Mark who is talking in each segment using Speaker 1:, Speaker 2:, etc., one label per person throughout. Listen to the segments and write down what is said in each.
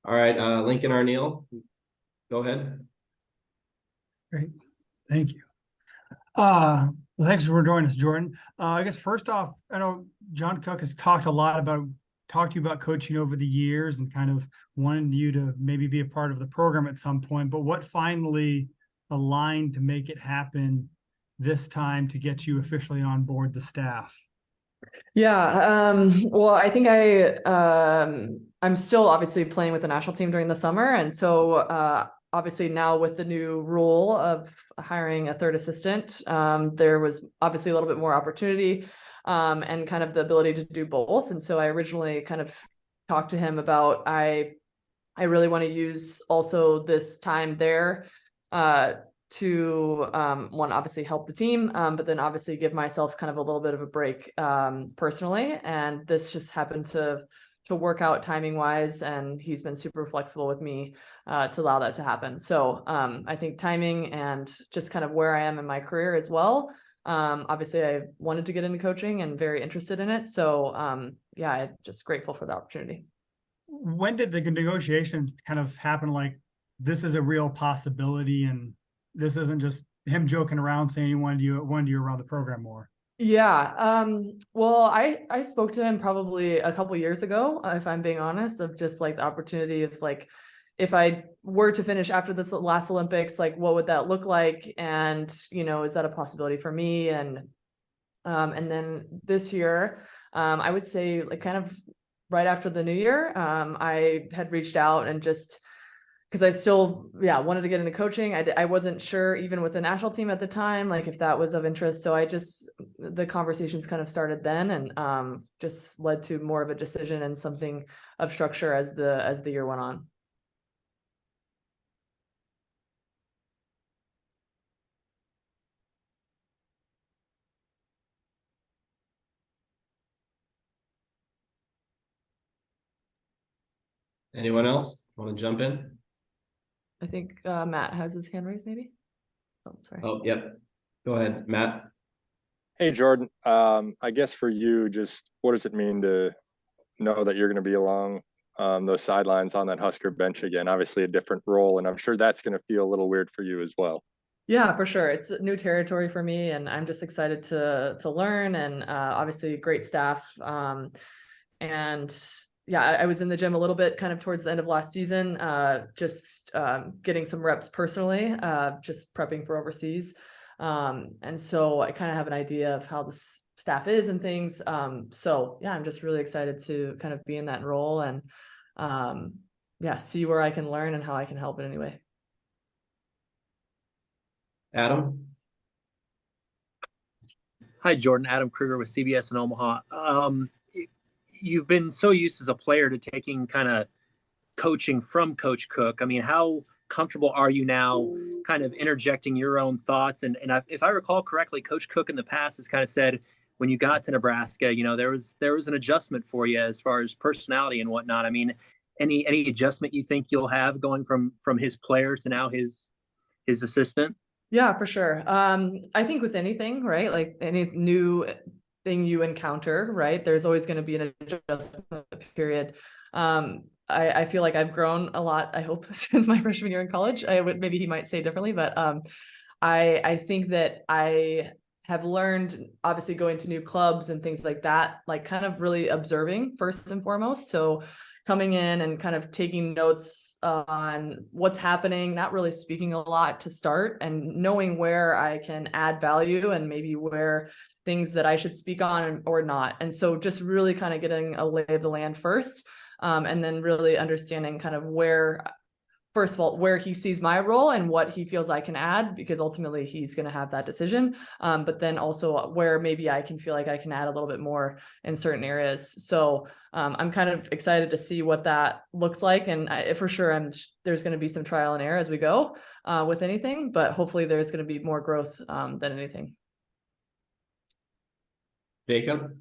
Speaker 1: All right, Lincoln Arneal, go ahead.
Speaker 2: Great. Thank you. Well, thanks for joining us, Jordan. I guess first off, I know John Cook has talked to you about coaching over the years and kind of wanted you to maybe be a part of the program at some point, but what finally aligned to make it happen this time to get you officially on board the staff?
Speaker 3: Yeah, well, I think I'm still obviously playing with the national team during the summer. And so obviously now with the new rule of hiring a third assistant, there was obviously a little bit more opportunity and kind of the ability to do both. And so I originally kind of talked to him about, I really want to use also this time there to one, obviously help the team, but then obviously give myself kind of a little bit of a break personally. And this just happened to work out timing wise, and he's been super flexible with me to allow that to happen. So I think timing and just kind of where I am in my career as well. Obviously I wanted to get into coaching and very interested in it. So yeah, I'm just grateful for the opportunity.
Speaker 2: When did the negotiations kind of happen? Like, this is a real possibility and this isn't just him joking around saying he wanted you around the program more?
Speaker 3: Yeah. Well, I spoke to him probably a couple years ago, if I'm being honest, of just like the opportunity of like, if I were to finish after this last Olympics, like what would that look like? And, you know, is that a possibility for me? And then this year, I would say like kind of right after the new year, I had reached out and just, because I still, wanted to get into coaching. I wasn't sure even with the national team at the time, like if that was of interest. So the conversations kind of started then, and just led to more of a decision and something of structure as the year went on.
Speaker 1: Anyone else want to jump in?
Speaker 3: I think Matt has his hand raised, maybe. Oh, sorry.
Speaker 1: Oh, yep. Go ahead, Matt.
Speaker 4: Hey, Jordan. I guess for you, just what does it mean to know that you're going to be along those sidelines on that Husker bench again? Obviously a different role, and I'm sure that's going to feel a little weird for you as well.
Speaker 3: Yeah, for sure. It's new territory for me, and I'm just excited to learn, and obviously great staff. And yeah, I was in the gym a little bit kind of towards the end of last season, just getting some reps personally, just prepping for overseas. And so I kind of have an idea of how this staff is and things. So yeah, I'm just really excited to kind of be in that role and see where I can learn and how I can help in any way.
Speaker 1: Adam.
Speaker 5: Hi, Jordan. Adam Kruger with CBS in Omaha. You've been so used as a player to taking kind of coaching from Coach Cook. I mean, how comfortable are you now kind of interjecting your own thoughts? And if I recall correctly, Coach Cook in the past has kind of said when you got to Nebraska, you know, there was an adjustment for you as far as personality and whatnot. I mean, any adjustment you think you'll have going from his player to now his assistant?
Speaker 3: Yeah, for sure. I think with anything, right? Like any new thing you encounter, right? There's always going to be an adjustment period. I feel like I've grown a lot, I hope, since my freshman year in college. Maybe he might say differently, but I think that I have learned, obviously going to new clubs and things like that, like kind of really observing first and foremost. So coming in and kind of taking notes on what's happening, not really speaking a lot to start, and knowing where I can add value and maybe where things that I should speak on or not. And so just really kind of getting a lay of the land first, and then really understanding kind of where, first of all, where he sees my role and what he feels I can add, because ultimately he's going to have that decision. But then also where maybe I can feel like I can add a little bit more in certain areas. So I'm kind of excited to see what that looks like. And for sure, there's going to be some trial and error as we go with anything, but hopefully there's going to be more growth than anything.
Speaker 1: Jacob.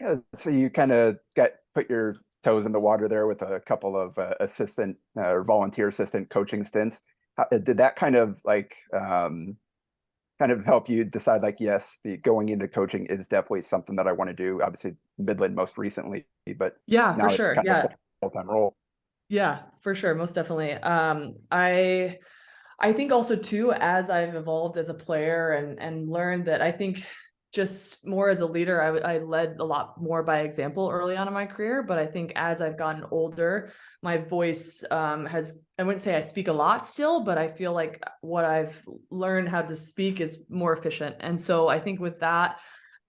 Speaker 6: Yeah, so you kind of put your toes in the water there with a couple of assistant or volunteer assistant coaching stints. Did that kind of like kind of help you decide like, yes, going into coaching is definitely something that I want to do? Obviously Midland most recently, but
Speaker 3: yeah, for sure. Yeah.
Speaker 6: full-time role.
Speaker 3: Yeah, for sure. Most definitely. I think also too, as I've evolved as a player and learned that I think just more as a leader, I led a lot more by example early on in my career. But I think as I've gotten older, my voice has, I wouldn't say I speak a lot still, but I feel like what I've learned how to speak is more efficient. And so I think with that,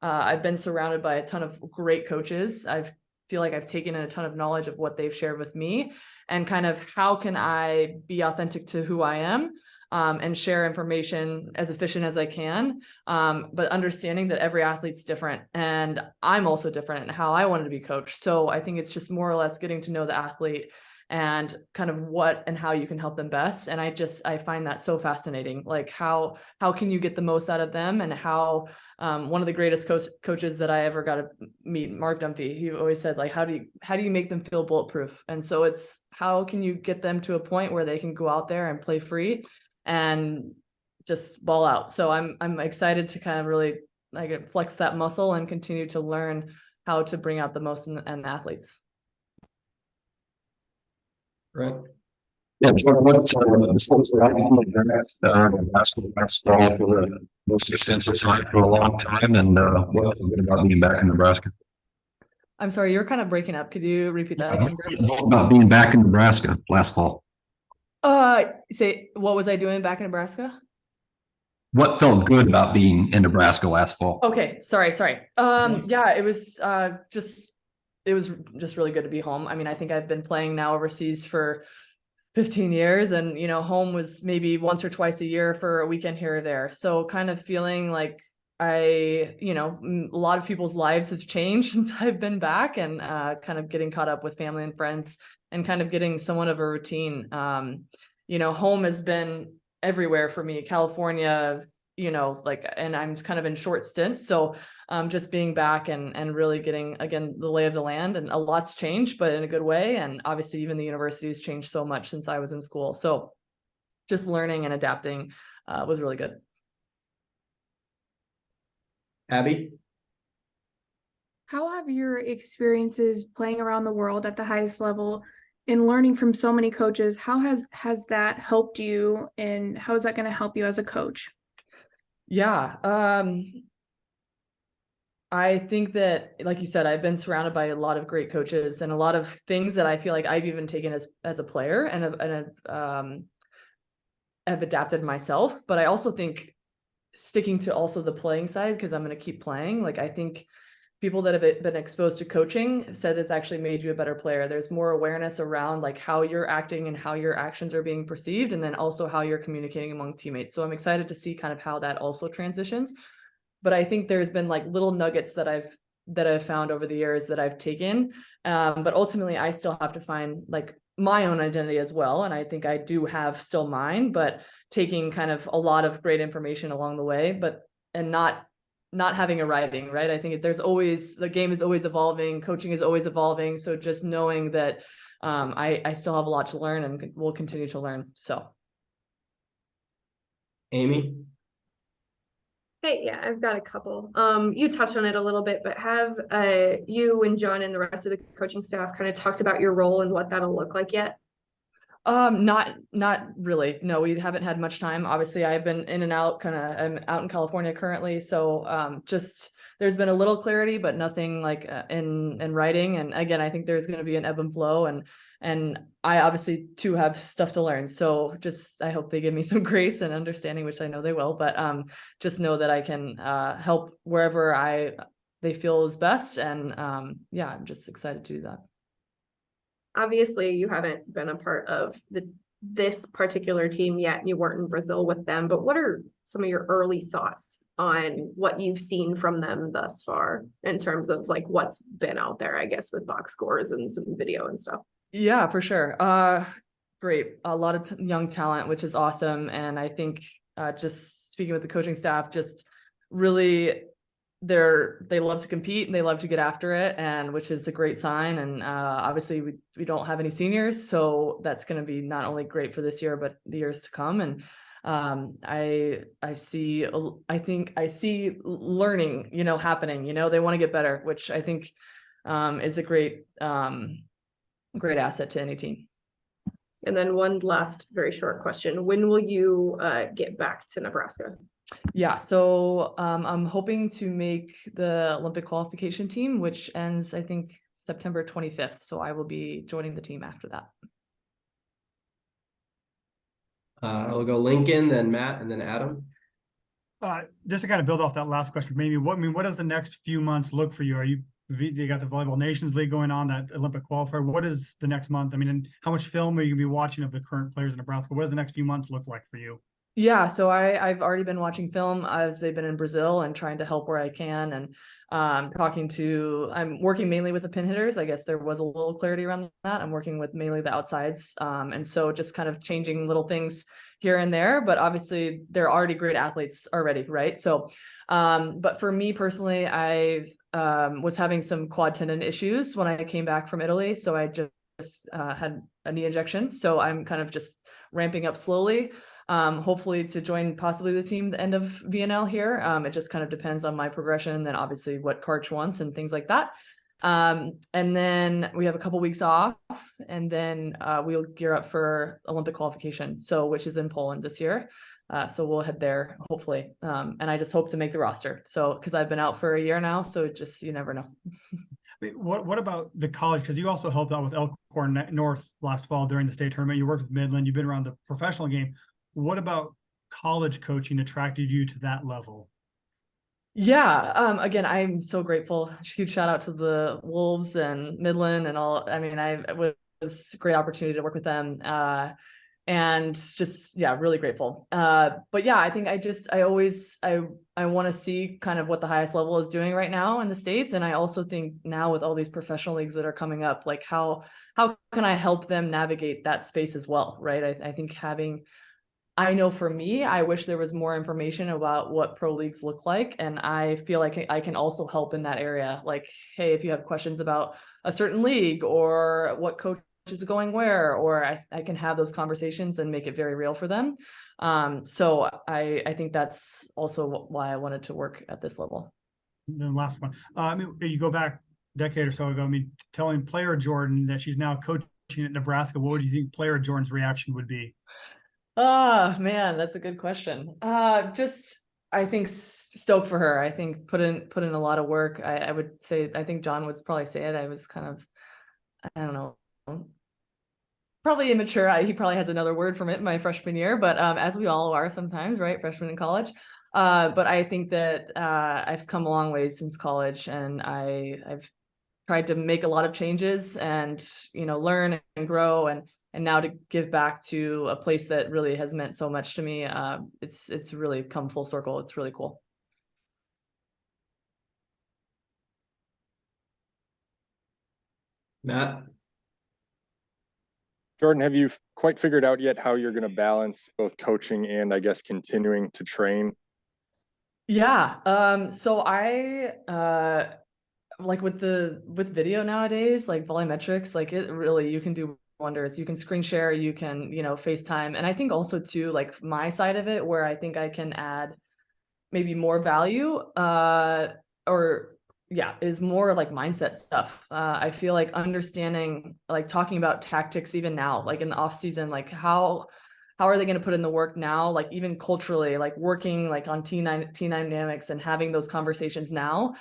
Speaker 3: I've been surrounded by a ton of great coaches. I feel like I've taken in a ton of knowledge of what they've shared with me and kind of how can I be authentic to who I am, and share information as efficient as I can. But understanding that every athlete's different and I'm also different in how I wanted to be coached. So I think it's just more or less getting to know the athlete and kind of what and how you can help them best. And I find that so fascinating. Like how can you get the most out of them, and how one of the greatest coaches that I ever got to meet, Mark Dumphy, he always said, like, how do you make them feel bulletproof? And so it's how can you get them to a point where they can go out there and play free and just ball out. So I'm excited to kind of really like flex that muscle and continue to learn how to bring out the most in athletes.
Speaker 1: Right.
Speaker 7: Yeah, Jordan, what the folks that I know basketball for the most extensive time for a long time, and what about being back in Nebraska?
Speaker 3: I'm sorry, you're kind of breaking up. Could you repeat that again?
Speaker 7: What about being back in Nebraska last fall?
Speaker 3: Say, what was I doing back in Nebraska?
Speaker 7: What felt good about being in Nebraska last fall?
Speaker 3: Okay, sorry. Yeah, it was just really good to be home. I mean, I think I've been playing now overseas for 15 years, and home was maybe once or twice a year for a weekend here or there. So kind of feeling like a lot of people's lives have changed since I've been back, and kind of getting caught up with family and friends and kind of getting somewhat of a routine. Home has been everywhere for me, California, and I'm kind of in short stints. So just being back and really getting, again, the lay of the land, and a lot's changed, but in a good way. And obviously even the university has changed so much since I was in school. So just learning and adapting was really good.
Speaker 1: Abby?
Speaker 8: How have your experiences playing around the world at the highest level and learning from so many coaches, how has that helped you, and how is that going to help you as a coach?
Speaker 3: Yeah. I think that, like you said, I've been surrounded by a lot of great coaches and a lot of things that I feel like I've even taken as a player and have adapted myself. But I also think sticking to also the playing side, because I'm going to keep playing. Like, I think people that have been exposed to coaching said it's actually made you a better player. There's more awareness around like how you're acting and how your actions are being perceived, and then also how you're communicating among teammates. So I'm excited to see kind of how that also transitions. But I think there's been like little nuggets that I've found over the years that I've taken. But ultimately I still have to find like my own identity as well. And I think I do have still mine, but taking kind of a lot of great information along the way, and not having arriving, right? I think the game is always evolving, coaching is always evolving. So just knowing that I still have a lot to learn and will continue to learn. So.
Speaker 1: Amy?
Speaker 9: Hey, yeah, I've got a couple. You touched on it a little bit, but have you and John and the rest of the coaching staff kind of talked about your role and what that'll look like yet?
Speaker 3: Not really. No, we haven't had much time. Obviously, I've been in and out, I'm out in California currently. So just there's been a little clarity, but nothing like in writing. And again, I think there's going to be an ebb and flow, and I obviously too have stuff to learn. So just I hope they give me some grace and understanding, which I know they will. But just know that I can help wherever they feel is best. And yeah, I'm just excited to do that.
Speaker 9: Obviously, you haven't been a part of this particular team yet, and you weren't in Brazil with them, but what are some of your early thoughts on what you've seen from them thus far in terms of like what's been out there, I guess, with box scores and some video and stuff?
Speaker 3: Yeah, for sure. Great. A lot of young talent, which is awesome. And I think just speaking with the coaching staff, just really they love to compete and they love to get after it, and which is a great sign. And obviously we don't have any seniors, so that's going to be not only great for this year but the years to come. And I think I see learning happening. They want to get better, which I think is a great great asset to any team.
Speaker 9: And then one last very short question. When will you get back to Nebraska?
Speaker 3: Yeah, so I'm hoping to make the Olympic qualification team, which ends, I think, September 25th. So I will be joining the team after that.
Speaker 1: I'll go Lincoln, then Matt, and then Adam.
Speaker 2: Just to kind of build off that last question, maybe what does the next few months look for you? You got the Volleyball Nations League going on, that Olympic qualifier. What is the next month? I mean, and how much film are you gonna be watching of the current players in Nebraska? What does the next few months look like for you?
Speaker 3: Yeah, so I've already been watching film as they've been in Brazil and trying to help where I can, and I'm working mainly with the pin hitters. I guess there was a little clarity around that. I'm working with mainly the outsides, and so just kind of changing little things here and there, but obviously they're already great athletes already, right? So but for me personally, I was having some quad tendon issues when I came back from Italy, so I just had a knee injection, so I'm kind of just ramping up slowly. Hopefully to join possibly the team the end of VNL here. It just kind of depends on my progression and then obviously what Karch wants and things like that. And then we have a couple weeks off, and then we'll gear up for Olympic qualification, so which is in Poland this year. So we'll head there hopefully. And I just hope to make the roster. So because I've been out for a year now, so just you never know.
Speaker 2: What about the college? Because you also helped out with Elkhorn North last fall during the state tournament. You worked with Midland. You've been around the professional game. What about college coaching attracted you to that level?
Speaker 3: Yeah, again, I'm so grateful. Huge shout out to the Wolves and Midland and all. I mean, it was a great opportunity to work with them. And just, yeah, really grateful. But yeah, I think I want to see kind of what the highest level is doing right now in the States. And I also think now with all these professional leagues that are coming up, like how can I help them navigate that space as well, right? I think I know for me, I wish there was more information about what pro leagues look like. And I feel like I can also help in that area. Like, hey, if you have questions about a certain league or what coach is going where, or I can have those conversations and make it very real for them. So I think that's also why I wanted to work at this level.
Speaker 2: The last one. I mean, you go back a decade or so ago, I mean, telling player Jordan that she's now coaching at Nebraska, what would you think player Jordan's reaction would be?
Speaker 3: Oh man, that's a good question. Just I think stoked for her. I think put in a lot of work. I would say, I think John would probably say it. I was kind of, I don't know, probably immature. He probably has another word from it my freshman year, but as we all are sometimes, right? Freshmen in college. But I think that I've come a long way since college, and I've tried to make a lot of changes and, learn and grow, and now to give back to a place that really has meant so much to me. It's really come full circle. It's really cool.
Speaker 1: Matt.
Speaker 4: Jordan, have you quite figured out yet how you're going to balance both coaching and I guess continuing to train?
Speaker 3: Yeah. So I like with video nowadays, like volumetrics, like it really, you can do wonders. You can screen share, you can, FaceTime. And I think also too, like my side of it, where I think I can add maybe more value, is more like mindset stuff. I feel like understanding, like talking about tactics, even now, like in the off season, like how are they going to put in the work now? Like even culturally, like working like on team dynamics and having those conversations now,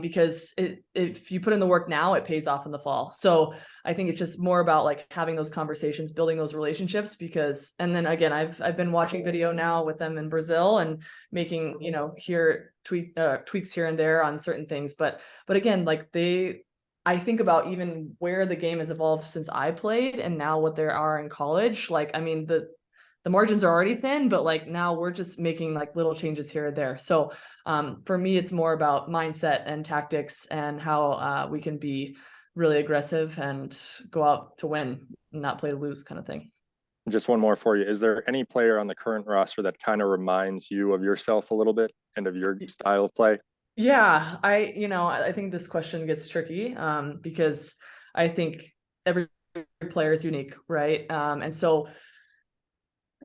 Speaker 3: because if you put in the work now, it pays off in the fall. So I think it's just more about like having those conversations, building those relationships, and then again, I've been watching video now with them in Brazil and making, tweaks here and there on certain things. But again, like I think about even where the game has evolved since I played and now what there are in college. Like, I mean, the margins are already thin, but like now we're just making like little changes here and there. So for me, it's more about mindset and tactics and how we can be really aggressive and go out to win, not play to lose kind of thing.
Speaker 4: Just one more for you. Is there any player on the current roster that kind of reminds you of yourself a little bit and of your style of play?
Speaker 3: Yeah, I think this question gets tricky because I think every player is unique, right? And so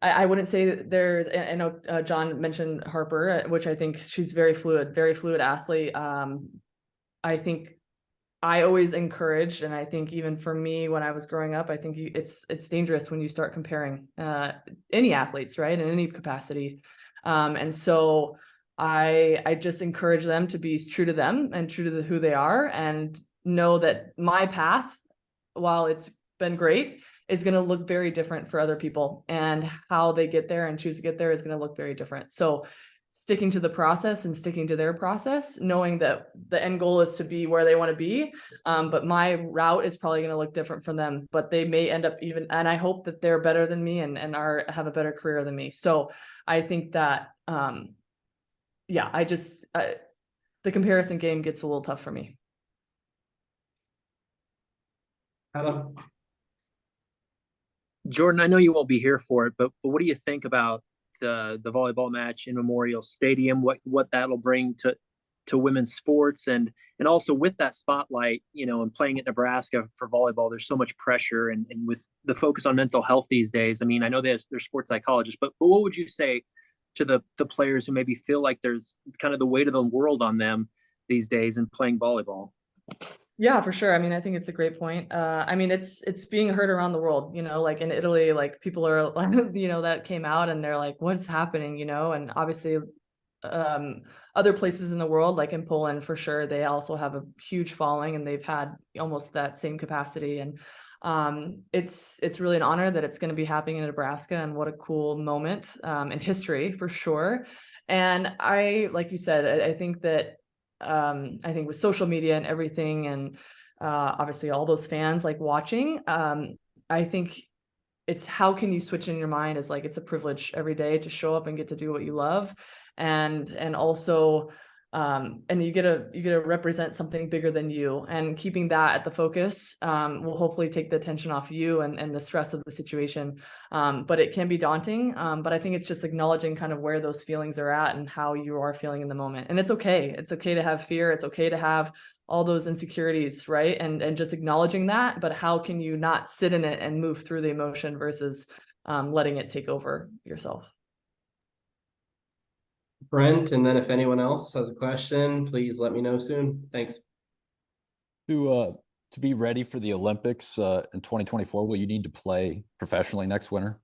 Speaker 3: I wouldn't say that there's, I know John mentioned Harper, which I think she's very fluid athlete. I think I always encouraged, and I think even for me when I was growing up, I think it's dangerous when you start comparing any athletes, right, in any capacity. And so I just encourage them to be true to them and true to who they are, and know that my path, while it's been great, is going to look very different for other people, and how they get there and choose to get there is going to look very different. So sticking to the process and sticking to their process, knowing that the end goal is to be where they want to be. But my route is probably going to look different from them, but they may end up even, and I hope that they're better than me and have a better career than me. So I think that, yeah, the comparison game gets a little tough for me.
Speaker 1: Adam?
Speaker 5: Jordan, I know you won't be here for it, but what do you think about the volleyball match in Memorial Stadium? What that'll bring to women's sports, and also with that spotlight, and playing at Nebraska for volleyball, there's so much pressure, and with the focus on mental health these days. I mean, I know there's sports psychologists, but what would you say to the players who maybe feel like there's kind of the weight of the world on them these days in playing volleyball?
Speaker 3: Yeah, for sure. I mean, I think it's a great point. I mean, it's being heard around the world, like in Italy, like people are, that came out and they're like, what's happening, and obviously other places in the world, like in Poland, for sure, they also have a huge following, and they've had almost that same capacity. And it's really an honor that it's going to be happening in Nebraska, and what a cool moment in history for sure. And like you said, I think that I think with social media and everything, and obviously all those fans like watching, I think it's how can you switch in your mind is like, it's a privilege every day to show up and get to do what you love. And also, and you get to represent something bigger than you, and keeping that at the focus will hopefully take the attention off you and the stress of the situation. But it can be daunting. But I think it's just acknowledging kind of where those feelings are at and how you are feeling in the moment. And it's okay. It's okay to have fear. It's okay to have all those insecurities, right? And just acknowledging that, but how can you not sit in it and move through the emotion versus letting it take over yourself?
Speaker 1: Brent, and then if anyone else has a question, please let me know soon. Thanks.
Speaker 7: To be ready for the Olympics in 2024, will you need to play professionally next winter?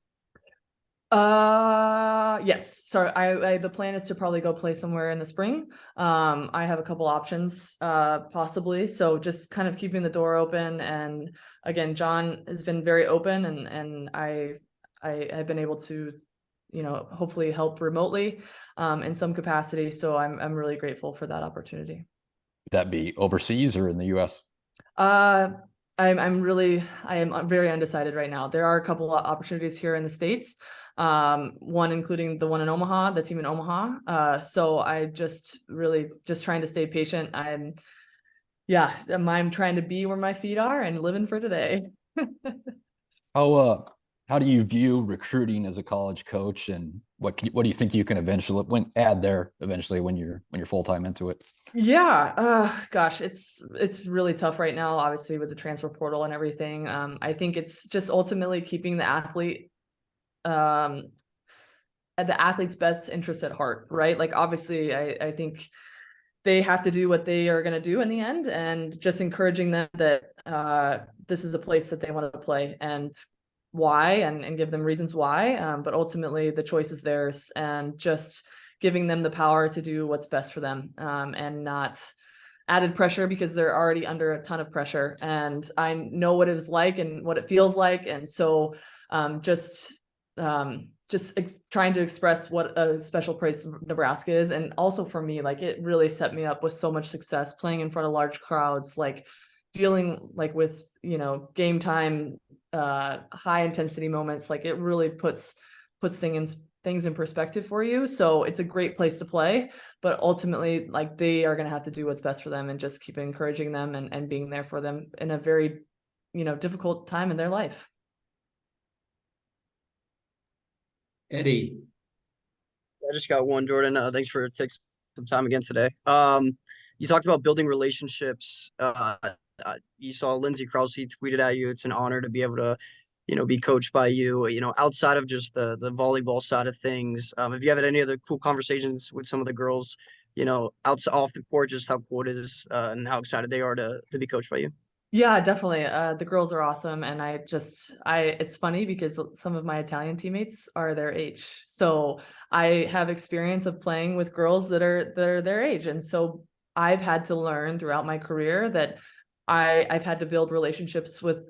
Speaker 3: Yes. So the plan is to probably go play somewhere in the spring. I have a couple options, possibly. So just kind of keeping the door open. And again, John has been very open, and I've been able to, hopefully help remotely, in some capacity. So I'm really grateful for that opportunity.
Speaker 7: Would that be overseas or in the US?
Speaker 3: I'm very undecided right now. There are a couple of opportunities here in the States. One including the one in Omaha, the team in Omaha. So I just trying to stay patient. I'm trying to be where my feet are and living for today.
Speaker 7: How do you view recruiting as a college coach, and what do you think you can eventually add there when you're full-time into it?
Speaker 3: Yeah, gosh, it's really tough right now, obviously with the transfer portal and everything. I think it's just ultimately keeping the athlete at the athlete's best interest at heart, right? Like, obviously I think they have to do what they are going to do in the end, and just encouraging them that this is a place that they want to play, and why, and give them reasons why. But ultimately the choice is theirs, and just giving them the power to do what's best for them, and not added pressure, because they're already under a ton of pressure. And I know what it was like and what it feels like. And so just trying to express what a special place Nebraska is. And also for me, like, it really set me up with so much success playing in front of large crowds, like dealing like with, game time, high intensity moments. Like, it really puts things in perspective for you. So it's a great place to play, but ultimately, like, they are going to have to do what's best for them, and just keep encouraging them and being there for them in a very, difficult time in their life.
Speaker 1: Eddie.
Speaker 10: I just got one, Jordan. Thanks for taking some time again today. You talked about building relationships. You saw Lindsey Krause tweeted at you. It's an honor to be able to, be coached by you. Outside of just the volleyball side of things, have you had any other cool conversations with some of the girls, outside off the court, just how cool it is and how excited they are to be coached by you?
Speaker 3: Yeah, definitely. The girls are awesome. And it's funny because some of my Italian teammates are their age. So I have experience of playing with girls that are their age. And so I've had to learn throughout my career that I've had to build relationships with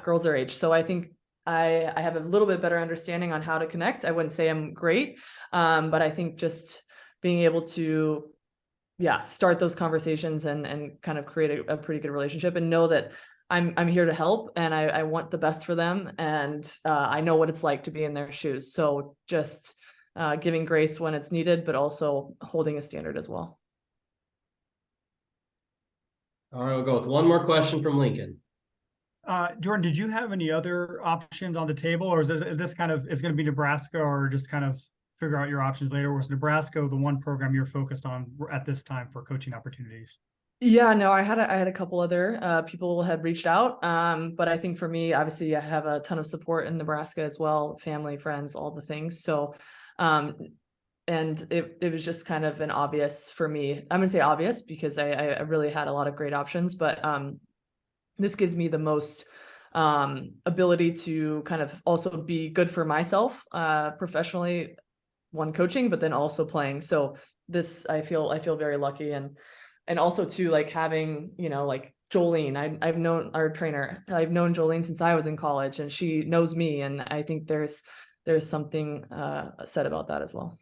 Speaker 3: girls their age. So I think I have a little bit better understanding on how to connect. I wouldn't say I'm great, but I think just being able to start those conversations and kind of create a pretty good relationship and know that I'm here to help and I want the best for them. And I know what it's like to be in their shoes. So just giving grace when it's needed, but also holding a standard as well.
Speaker 1: All right, we'll go with one more question from Lincoln.
Speaker 2: Jordan, did you have any other options on the table, or is this kind of going to be Nebraska, or just kind of figure out your options later? Or was Nebraska the one program you're focused on at this time for coaching opportunities?
Speaker 3: Yeah, no, I had a couple other people had reached out. But I think for me, obviously I have a ton of support in Nebraska as well, family, friends, all the things. So, and it was just kind of an obvious for me. I'm gonna say obvious because I really had a lot of great options, but this gives me the most ability to kind of also be good for myself professionally, one coaching, but then also playing. So this, I feel very lucky. And also too, like having, like Jolene, I've known our trainer, I've known Jolene since I was in college and she knows me. And I think there's something said about that as well.